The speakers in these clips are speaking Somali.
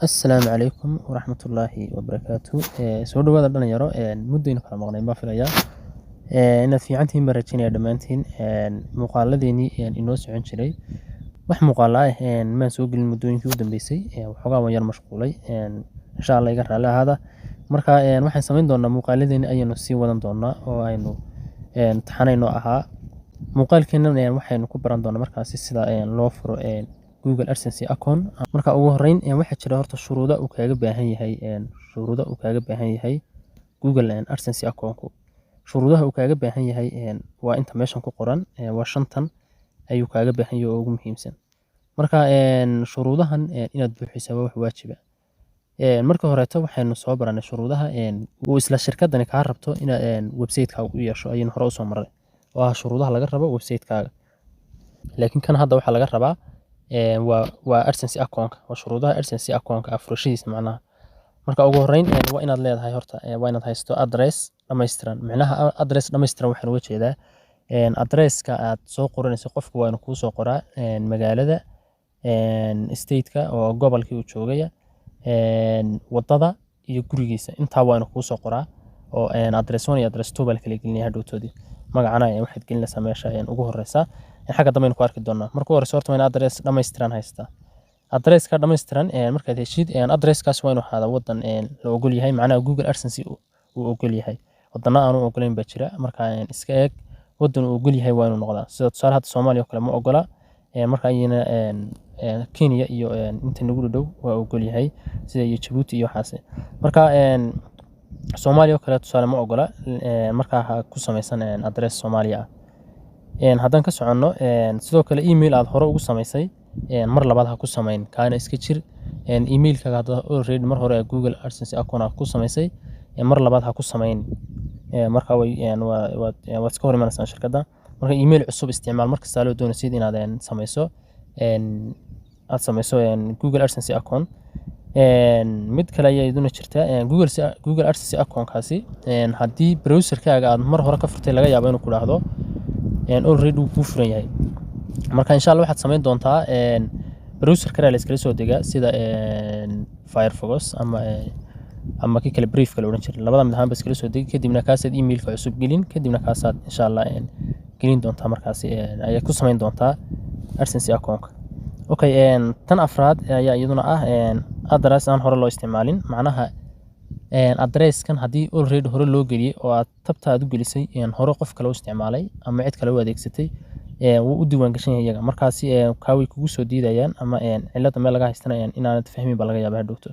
Assalaamu calaykum waraxmatullaahi wabarakaatuh. Soo dhawaada dhalinyaro, muddaynu kala maqnay baan filayaa inaad fiicantihiin baan rajeynaya dhammaantiin. Muuqaaladeennii inoo socon jiray wax muuqaala maan soo gelin muddooyinkii u dambeysay, waxoogaa waan yar mashquulay. Insha Allah iga raalli ahaada. Marka waxaan samayn doonaa muuqaaladeennii ayaynu sii wadan doonaa oo aynu taxanayno ahaa muuqaalkeennan. Waxaynu ku baran doonaa markaasi sida loo furo Google AdSense account. Marka ugu horreyn waxaa jira horta shuruudo uu kaaga baahan yahay Google AdSense account. Shuruudaha uu kaaga baahan yahay waa inta meeshan ku qoran, waa shantan ayuu kaaga baahan yahay oo ugu muhiimsan. Marka shuruudahan inaad buuxiso waa wax waajiba. Marka horeeto waxaynu soo baranay shuruudaha uu isla shirkadani ka rabto inaad website-kaaga u yeesho ayaynu hore u soo maray. Waa shuruudaha laga rabo website-kaaga. Laakiin kan hadda waxaa laga rabaa waa AdSense account. Waa shuruudaha AdSense account furashadiisa macnaha. Marka ugu horreyn waa inaad leedahay horta waa inaad haysto address dhammaystiran. Macnaha address dhammaystiran waxaan uga jeedaa address-ka aad soo qoranayso qofku waa inuu kuu soo qoraa magaalada, state-ka oo gobolkii uu joogaya, wadada iyo gurigiisa. Intaa waa inuu kuu soo qoraa oo address 1 iyo address 2 baa la kala gelinayaa hadhowtoodii. Magacana waxaad gelinaysaa meesha ugu horreysa. Xagga dambe aynu ku arki doonaa. Marka hore horta waa in address dhammaystiran haystaa. Address-ka dhammaystiran markaad heshid address-kaas waa inuu ahaada wadan la ogol yahay, macnaha Google AdSense uu ogol yahay. Wadana aanu ogolayn baa jira. Marka iska eeg wadan uu ogol yahay waa inuu noqdaa. Sida tusaale hadda Soomaaliya oo kale ma ogola. Marka ayina Kenya iyo inta nagu dhow waa ogol yahay sida Djibouti iyo waxaas. Marka Soomaaliya oo kale tusaale ma ogola. Marka ku samaysan address Soomaaliya ah. Haddaan ka soconno sidoo kale email aad hore ugu samaysay mar labaad ha ku samayn kaana iska jir. Email-kaaga hadda already mar hore Google AdSense account ku samaysay mar labaad ha ku samayn. Marka waad iska hor imanaysaa shirkadda. Marka email cusub isticmaal markasta loo doonaysid inaad samayso Google AdSense account. Mid kale ayaa iduna jirta Google AdSense account-kaasi haddii browser-kaaga aad mar hore ka furtay laga yaabo inuu ku dhaahdo already wuu kuu furan yahay. Marka insha Allah waxaad samayn doontaa browser kale la iskala soo degaa sida Firefox ama kii kale Brave kale oran jiray. Labada mid ahaan ba iskala soo degi kadibna kaasaad email-ka cusub gelin kadibna kaasaad insha Allah gelin doontaa markaasi ayaad ku samayn doontaa AdSense account. Okay, tan afraad ayaa iyaduna ah address aan hore loo isticmaalin. Macnaha address-kan haddii already hore loo geliyay oo aad tabtaad u gelisay hore qof kale u isticmaalay ama cid kale u adeegsatay wuu u diiwaan gashan yahay iyaga. Markaasi kaaway kugu soo diidayaan ama cilada meel laga haystana inaanad fahmin ba laga yaabaa hadhowto.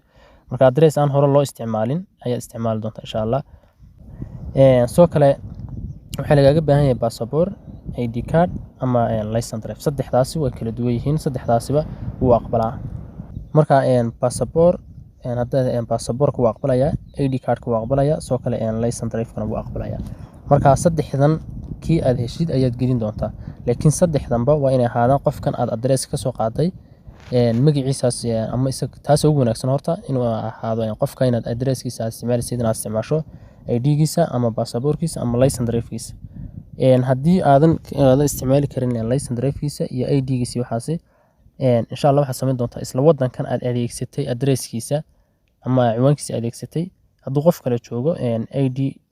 Marka address aan hore loo isticmaalin ayaa isticmaali doontaa insha Allah. Soo kale waxa lagaaga baahan yahay passport, ID card ama license drive. Saddexdaasi way kala duwan yihiin. Saddexdaasiba wuu aqbalaa. Marka passport hadda passport ku aqbalaya, ID card ku aqbalaya, soo kale license drive-kana wuu aqbalaya. Marka saddexdan kii aad heshid ayaad gelin doontaa. Laakiin saddexdanba waa inay ahaadaan qofkan aad address ka soo qaaday magaciisaas ama isaga taas ugu wanaagsan horta inuu ahaado qofka inaad address-kiisa isticmaalaysid inaad isticmaasho ID-giisa ama passport-kiisa ama license drive-kiisa. Haddii aadan isticmaali karin license drive-kiisa iyo ID-giisa waxaas insha Allah waxaad samayn doontaa isla wadankan aad adeegsatay address-kiisa ama ciwaankiisa adeegsatay hadduu qof kale joogo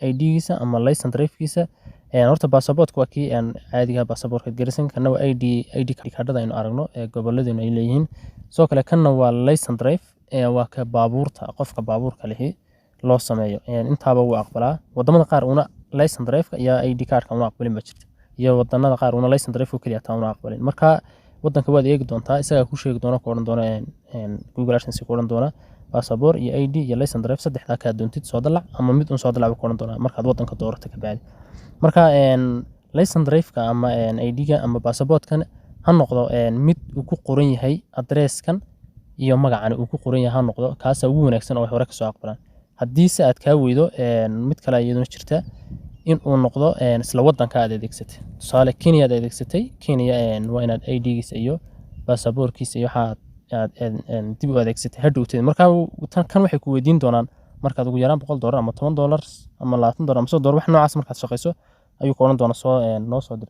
ID-giisa ama license drive-kiisa. Horta passport-ku waa kii caadiga passport-ka garisan kana waa ID card-da aynu aragno gobolladeena ay leeyihiin. Soo kale kana waa license drive waa ka baabuurta qofka baabuurka leh loo sameeyo. Intaaba wuu aqbalaa. Wadamada qaar una license drive-ka iyo ID card-ka una aqbalin ba jirta. Iyo wadannada qaar una license drive-ku kaliya taa una aqbalin. Marka wadanka waad eegi doontaa isaga ku sheegi doona ku oran doona Google AdSense ku oran doona passport iyo ID iyo license drive saddexda ka doontid soo dalac ama mid soo dalac ku oran doona markaad wadanka doorato ka bacdi. Marka license drive-ka ama ID-ga ama passport-kan ha noqdo mid uu ku qoran yahay address-kan iyo magacana uu ku qoran yahay ha noqdo kaas ugu wanaagsan oo hore ka soo aqbalaan. Haddii se aad ka weydo mid kale iyaduna jirta in uu noqdo isla wadanka aad adeegsatay. Tusaale Kenya aad adeegsatay, Kenya waa inaad ID-giisa iyo passport-kiisa iyo waxa aad dib u adeegsatay hadhowteed. Marka kan waxay ku weydiin doonaan markaad ugu yaraan $100 ama $10 ama $20 ama $100 wax noocaas markaad shaqayso ayuu ku oran doonaa noo soo dir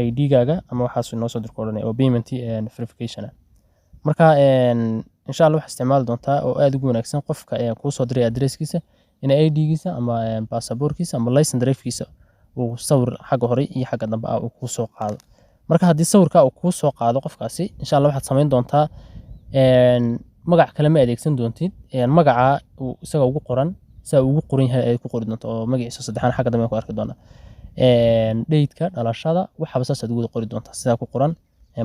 ID-gaaga ama waxaas noo soo dir ku oranay oo payment verification. Marka insha Allah waxaad isticmaali doontaa oo aad ugu wanaagsan qofka kuu soo diray addresskiisa in ID-giisa ama baasaboorkiisa ama license drive-kiisa uu sawir xagga hore iyo xagga dambe uu kuu soo qaado. marka haddii sawirka uu kuu soo qaado qofkaasi insha Allah waxaad samayn doontaa magac kale ma adeegsan doontid magaca uu isaga ugu qoran saa ugu qoran yahay ay ku qori doonto oo magaciisa saddexaan xagga dambe ku arki doonaa date-ka dhalashada waxaba saas aad ugu qori doontaa sida ku qoran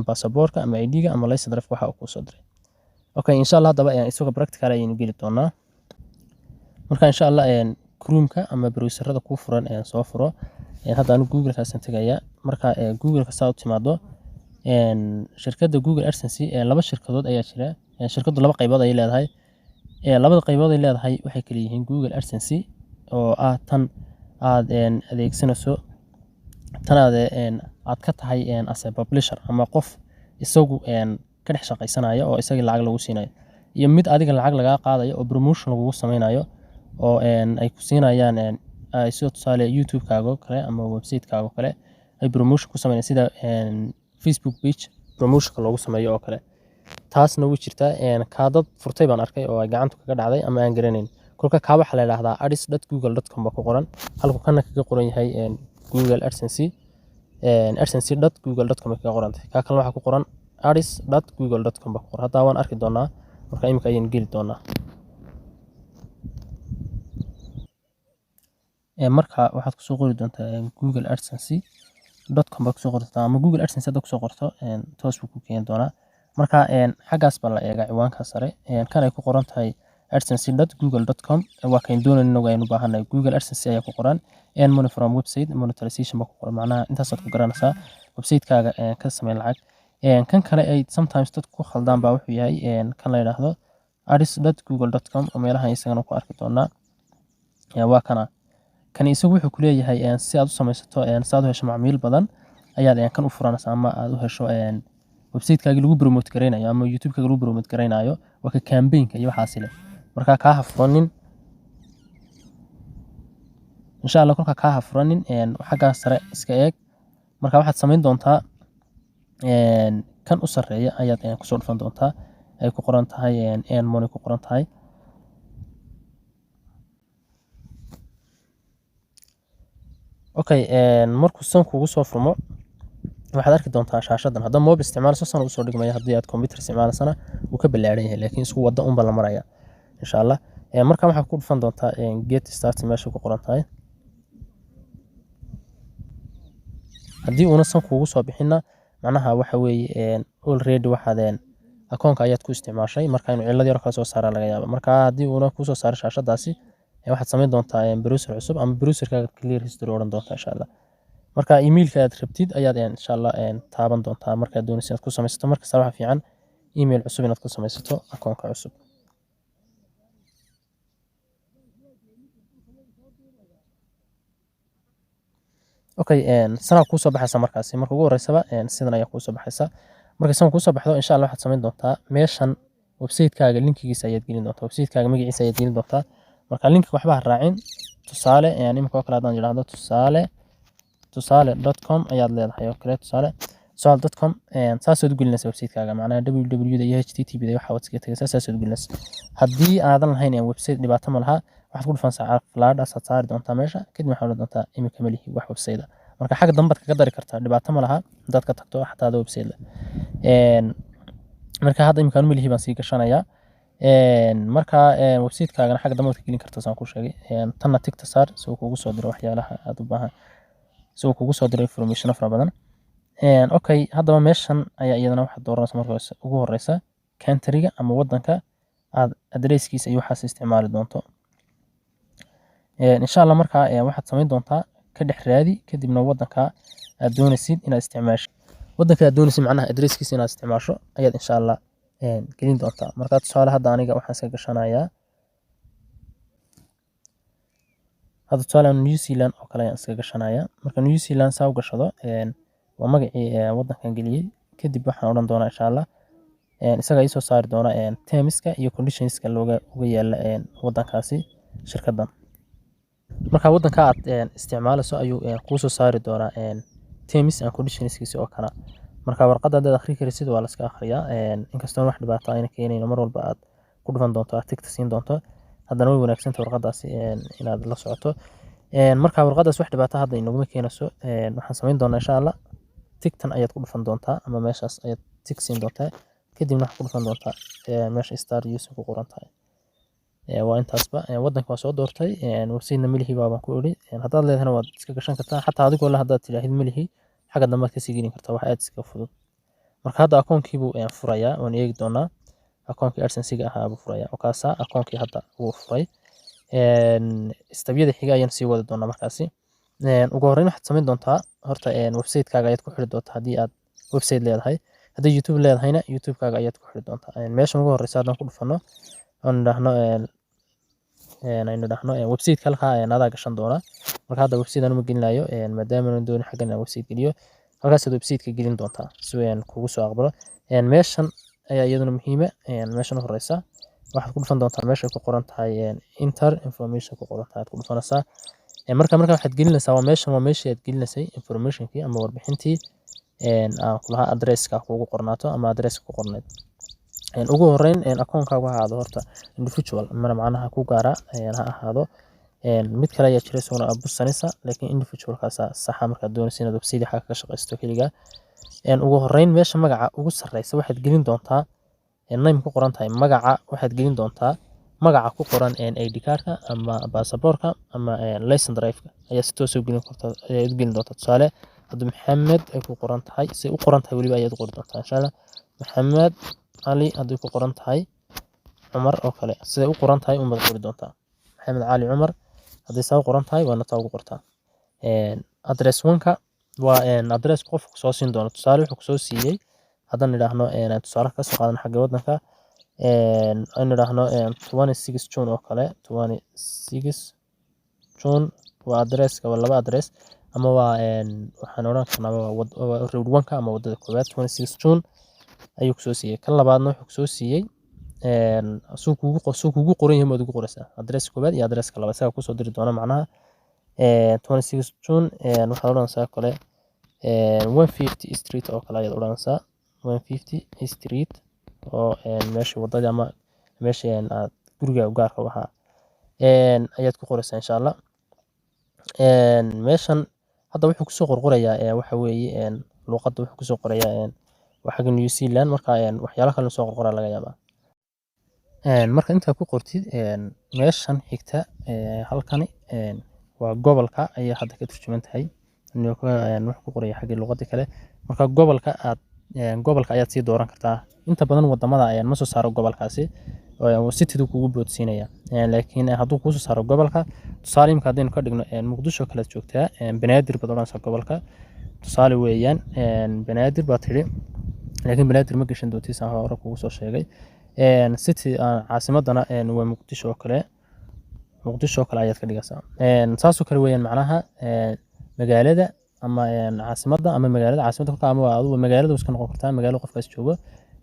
baasaboorka ama ID-ga ama license drive waxa uu kuu soo diray. Okay, insha Allah hadaba isaga practical ayaynu geli doonaa. marka insha Allah Chrome-ka ama browser-rada ku furan soo furo hadda anigu Google-kaasan tagaya. marka Google-ka saa u timaado shirkadda Google AdSense laba shirkadood ayaa jira. shirkaddu laba qaybood ayay leedahay. labada qaybood ay leedahay waxay kala yihiin Google AdSense oo tan aad adeegsanayso tan aad ka tahay as a publisher ama qof isagu ka dhex shaqaysanaya oo isaga lacag lagu siinayo iyo mid adiga lacag laga qaadayo oo promotion lagu sameynayo oo ay ku siinayaan sida tusaale YouTube-kaaga kale ama website-kaaga kale ay promotion ku sameeyaan sida Facebook page promotion loogu sameeyo oo kale. taasna way jirtaa kaadad furtay baan arkay oo ay gacanta kaga dhacday ama aan garanayn. kolka ka waxa la yiraahdaa ads.google.com ba ku qoran halku kana kaga qoran yahay Google AdSense adsense.google.com ka qoran ka kale waxa ku qoran ads.google.com ba ku qoran. hadda waan arki doonaa marka imika ayaan geli doonaa. marka waxaad ku soo qori doontaa Google AdSense.com ba ku soo qortaa ama Google AdSense hadda ku soo qorto toos buu ku keenay doonaa. marka xagaas baa la eega ciwaanka sare kan ay ku qoran tahay adsense.google.com waa kayn doonayno inuu baahanay Google AdSense ayaa ku qoran money from website monetization ba ku qoran macnaha intaas aad ku garanaysaa website-kaaga ka samee lacag. kan kale ay sometimes dad ku khaldaan baa wuxuu yahay kan la yiraahdo ads.google.com oo meelaha isagana ku arki doonaa. waa kana kan isagu wuxuu ku leeyahay si aad u samaysato si aad u hesho macmiil badan ayaad kan u furanaysaa ama aad u hesho website-kaaga lagu promote gareynayo ama YouTube-kaaga lagu promote gareynayo waa ka campaign-ka iyo waxaas leh. marka ka hafuranin insha Allah kolka ka hafuranin xagga sare iska eeg. marka waxaad samayn doontaa kan u sareeya ayaad ku soo dhufan doontaa ay ku qoran tahay money ku qoran tahay. okay markuu san kugu soo furmo waxaad arki doontaa shaashadan hadda mobile isticmaalso san u soo dhigmaya haddii aad computer isticmaalasana uu ka balaaran yahay laakiin isku wada un baa la maraya insha Allah. marka waxaad ku dhufan doontaa get start meesha ku qoran tahay. haddii una san kugu soo bixina macnaha waxa weeye already waxaad akoonka ayaad ku isticmaashay marka inuu cilad yar kala soo saara laga yaabo. marka haddii una ku soo saaro shaashadaasi waxaad samayn doontaa browser cusub ama browser-kaaga clear history oran doontaa insha Allah. marka email-ka aad rabtid ayaad insha Allah taaban doontaa marka doonaysid inaad ku samaysato. marka waxa fiican email cusub inaad ku samaysato akoonka cusub. okay sana ku soo baxaysa markaasi marka ugu horeysaba sidan ayaa ku soo baxaysa. marka san ku soo baxdo insha Allah waxaad samayn doontaa meeshan website-kaaga linkigiisa ayaad gelin doontaa website-kaaga magaciisa ayaad gelin doontaa. marka linkiga waxba ha raacin tusaale imika kala hadaan yiraahdo tusaale.com ayaad leedahay oo kale tusaale.com saasaad u gelinaysaa website-kaaga macnaha www iyo http waxa waad iska tagaysaa saasaad u gelinaysaa. haddii aadan lahayn website dhibaato ma laha waxaad ku dhufanaysaa flash aad saari doontaa meesha kadib waxaad oran doontaa imika ma lihi wax website marka xagga dambe kaga dari kartaa dhibaato ma laha hadaad ka tagto xataa aad website marka hadda imika ma lihi baan sii gashanayaa. marka website-kaagana xagga dambe ka gelin kartaa saan ku sheegay tanna tigta saar si uu kugu soo diro waxyaalaha aad u baahan si uu kugu soo diro information fara badan. okay hadaba meeshan ayaa iyadana waxa dooranaysaa marka ugu horeysa country-ga ama wadanka aad address-kiisa iyo waxaas isticmaali doonto. insha Allah marka waxaad samayn doontaa ka dhex raadi kadibna wadanka aad doonaysid inaad isticmaasho wadanka aad doonaysid macnaha address-kiisa inaad isticmaasho ayaad insha Allah gelin doontaa. marka tusaale hadda aniga waxaan iska gashanayaa hadda tusaale New Zealand oo kale ayaan iska gashanayaa. marka New Zealand saa u gashado waa magacii wadankan geliyay kadib waxaan oran doonaa insha Allah isaga ay soo saari doona terms-ka iyo conditions-ka looga yaala wadankaasi shirkaddan. marka wadanka aad isticmaalayso ayuu ku soo saari doonaa terms and conditions-kiisa oo kala. marka warqadda haddaad akhri karaysid waa la iska akhriyaa inkastoo wax dhibaato ayna keenayno mar walba aad ku dhufan doonto aad tigta siin doonto haddana way wanaagsantahay warqaddaasi inaad la socoto marka warqaddaas wax dhibaato hadda inaguma keenayso waxaan samayn doonaa insha allah tigtan ayaad ku dhufan doontaa ama meeshaas ayaad tig siin doontaa kadibna waxaad ku dhufan doontaa meesha star use ku qoran tahay waa intaasba waddanka waa soo doortay website-na milihi baan ku iri haddaad leedahayna waad iska gashan kartaa xataa adigoo le haddaad tidhaahid milihi xagga dambe aad kasii gelin kartaa wax aad iska fudud marka hadda akoonkii buu furayaa waan eegi doonaa akoonkii AdSense-ga ahaa buu furayaa oo kaasa akoonkii hadda wuu furay istabyada xiga ayaan sii wadi doonaa markaasi ugu horreyn waxaad samayn doontaa horta website-kaaga ayaad ku xiri doontaa haddii aad website leedahay haddii YouTube leedahayna YouTube-kaaga ayaad ku xiri doontaa meeshan ugu horreysa haddaan ku dhufano aan dhahno website-ka halkaa adaa gashan doona marka hadda website aan uma gelinayo maadaama aan doonin xaggan inaan website geliyo halkaasaad website-ka gelin doontaa si kugu soo aqbalo meeshan ayaa iyaduna muhiima meeshan u horeysa waxaad ku dhufan doontaa meesha ku qoran tahay enter information ku qoran tahay aad ku dhufanaysaa marka waxaad gelinaysaa waa meeshii aad gelinaysay informationkii ama warbixintii aan kulahaa addresska kugu qornaato ama addresska ku qorneed ugu horreyn akoonkaagu ha ahaado horta individual macnaha ku gaara ha ahaado mid kale ayaa jira isaguna abusanaysa laakiin individualkaasa saxa markaad doonaysa inaad website xaga ka shaqaysto keliga ugu horreyn meesha magaca ugu sarreysa waxaad gelin doontaa name ku qoran tahay magaca waxaad gelin doontaa magaca ku qoran ID cardka ama passaportka ama license drive-ka ayaa si toos ah u gelin kartaa ayaad gelin doontaa tusaale haddii maxamed ay ku qoran tahay si u qoran tahay waliba ayaad u qori doontaa insha Allah maxamed ali haddii ku qoran tahay cumar oo kale siday u qoran tahay umad qori doontaa maxamed cali cumar haddii saa u qoran tahay waana taa ugu qortaa address wanka waa address qofku soo siin doono tusaale wuxuu kusoo siiyey haddaan idhaahno tusaale ka soo qaadan xagga waddanka aan idhaahno 26 June oo kale 26 June waa addresska waa laba address ama waa waxaan oran karnaa waa road wanka ama wadada koowaad 26 June ayuu kusoo siiyey kan labaadna wuxuu kusoo siiyey suu kugu qoran yahay maad ugu qoraysaa address koowaad iyo addresska labaad isaga kusoo diri doona macnaha 26 June waxaan oranaysaa kale 150 street oo kale ayaad oranaysaa 150 street oo meesha wadada ama meesha aad guriga gaarka u ahaa ayaad ku qoraysaa insha Allah meeshan hadda wuxuu kusoo qorqorayaa waxa weeye luqadda wuxuu kusoo qorayaa waxa New Zealand marka waxyaalaha kale soo qorqora laga yaabaa marka inta ku qortid meeshan xigta halkani waa gobolka ayaa hadda ka turjuman tahay wax ku qoraya xagga luqadda kale marka gobolka ayaad sii dooran kartaa inta badan wadamada ayaan ma soo saaro gobolkaasi oo city kugu boodsiinaya laakiin hadduu ku soo saaro gobolka tusaale imka hadaynu ka dhigno muqdisho kala joogtaa banaadir baad oranaysaa gobolka tusaale weeyaan banaadir baad tiri laakiin banaadir ma gashan doontiisa hore kugu soo sheegay city caasimadana waa muqdisho kale ayaad ka dhigaysaa saas oo kale weeyaan macnaha magaalada ama caasimadda ama magaalada caasimada ama waa magaalada iska noqon kartaa magaalo qofkaas joogo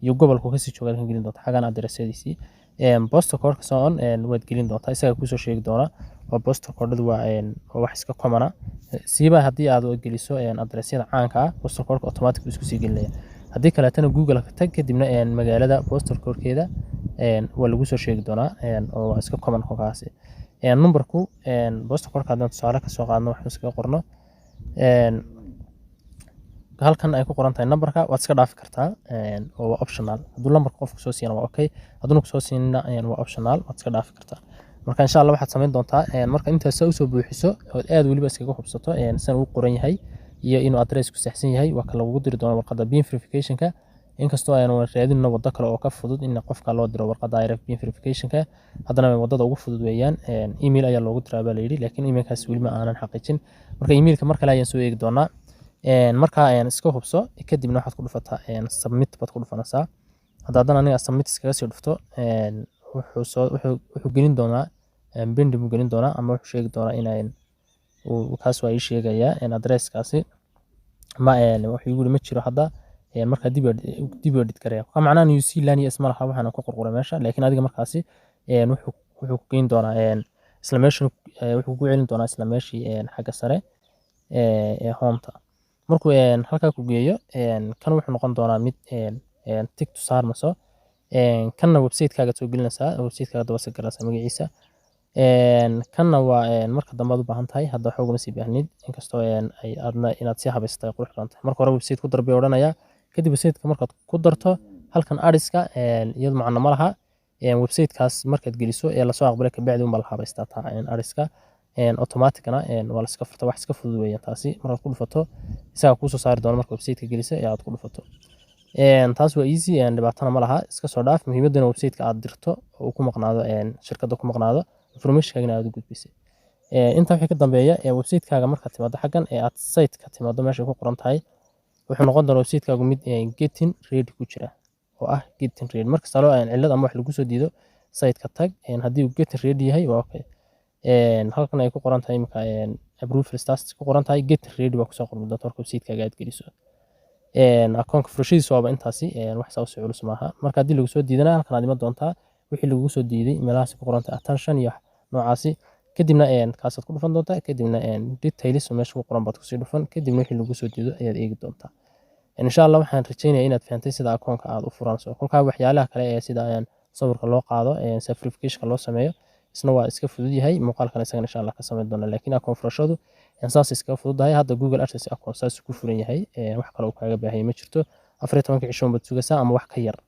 iyo gobolku ka sii jooga kan gelin doonta xagan addressadiisii postal code soo on waad gelin doontaa isaga ku soo sheegi doona waa postal code waa wax iska common siiba haddii aad geliso addressyada caanka ah postal code automatic isku sii gelinaya haddii kale tan Google ka tag kadibna magaalada postal code-keeda waa lagu soo sheegi doonaa oo iska common kaasi numberku postal code haddaan tusaale ka soo qaadno waxaan iska qorno halkan ay ku qoran tahay numberka waad iska dhaafi kartaa oo waa optional hadduu numberka qofku soo siiyana waa okay hadduu ku soo siinna waa optional waad iska dhaafi kartaa marka insha Allah waxaad samayn doontaa marka intaas soo buuxiso oo aad waliba iskaga hubsato san uu qoran yahay iyo inuu address ku saxsan yahay waa kala lagu diri doono warqadda PIN verification-ka inkastoo aynu raadinno waddo kale oo ka fudud in qofka loo diro warqadda direct PIN verification-ka haddana waddada ugu fudud weeyaan email ayaa loogu diraa baa la yiri laakiin emailkaas wali ma aanan xaqiijin marka emailka mar kale ayaan soo eegi doonaa marka ayaan iska hubso kadibna waxaad ku dhufataa submit baad ku dhufanaysaa haddana aniga submit iskaga sii dhufto wuxuu gelin doonaa bindi buu gelin doonaa ama wuxuu sheegi doonaa in kaas waa ii sheegayaa addresskaasi ma wuxuu igu ma jiro hadda marka dib edit gareeyo ka macnaa New Zealand iyo isma laha waxaan ku qorqoray meesha laakiin adiga markaasi wuxuu ku geyn doonaa isla meesha wuxuu ku celin doonaa isla meeshii xagga sare home-ta markuu halkaa ku geeyo kan wuxuu noqon doonaa mid tick to saarmaso kanna website-kaaga soo gelinaysaa website-kaaga daba garanaysaa magaciisa kanna waa marka dambe aad u baahan tahay hadda waxba ugama sii baahnid inkastoo ay aadna inaad sii habaysatay qurux badan tahay marka hore website ku dar bay odhanayaa kadib website-ka markaad ku darto halkan adhiska iyadu macno ma laha website-kaas markaad geliso ee lasoo aqbalay kabacdi unbaa la habaystaa adhiska automaticna waa la iska furta wax iska fudud weeyaan taasi markaad ku dhufato isaga kuu soo saari doona marka website-ka gelisa ee aad ku dhufato taas waa easy dhibaatana ma laha iska soo dhaaf muhiimadana website-ka aad dirto oo uu ku maqnaado shirkadda ku maqnaado information-kaagana aad u gudbisay intaa wixii ka dambeeya website-kaaga markaad timaado xaggan ee aad site-ka timaado meesha ku qoran tahay wuxuu noqon doonaa website-kaagu mid getting ready ku jira oo ah getting ready markasta loo cillad ama wax lagu soo diido site-ka tag haddii uu getting ready yahay waa okay halkan ay ku qoran tahay imika approval status ku qoran tahay getting ready baa kusoo qormi doonta marka website-kaaga aad geliso akoonka furashadiisa waaba intaasi wax saa usii culus maaha marka haddii lagu soo diidana halkan aad iman doontaa wixii lagu soo diiday meelahaas ku qoran tahay attention iyo noocaasi kadibna kaasaad ku dhufan doontaa kadibna details meesha ku qoran baad kusii dhufan kadibna wixii lagu soo diido ayaad eegi doontaa insha Allah waxaan rajeynayaa inaad fahantay sida akoonka aad u furanayso akoonka waxyaalaha kale ee sida sawirka loo qaado verification loo sameeyo isna waa iska fudud yahay muuqaalkan isagana insha Allah ka sameyn doona laakiin akoon furashadu saas iska fududahay hadda Google AdSense akoon saas ku furan yahay wax kale oo kaaga baahay ma jirto 14 cisho baad sugaysaa ama wax ka yar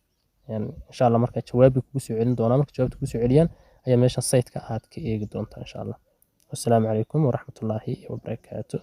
insha Allah marka jawaabi kugu soo celin doona marka jawaabta kugu soo celiyaan ayaa meesha site-ka aad ka eegi doontaa insha Allah. Assalaamu calaykum waraxmatullaahi wabarakaatuh.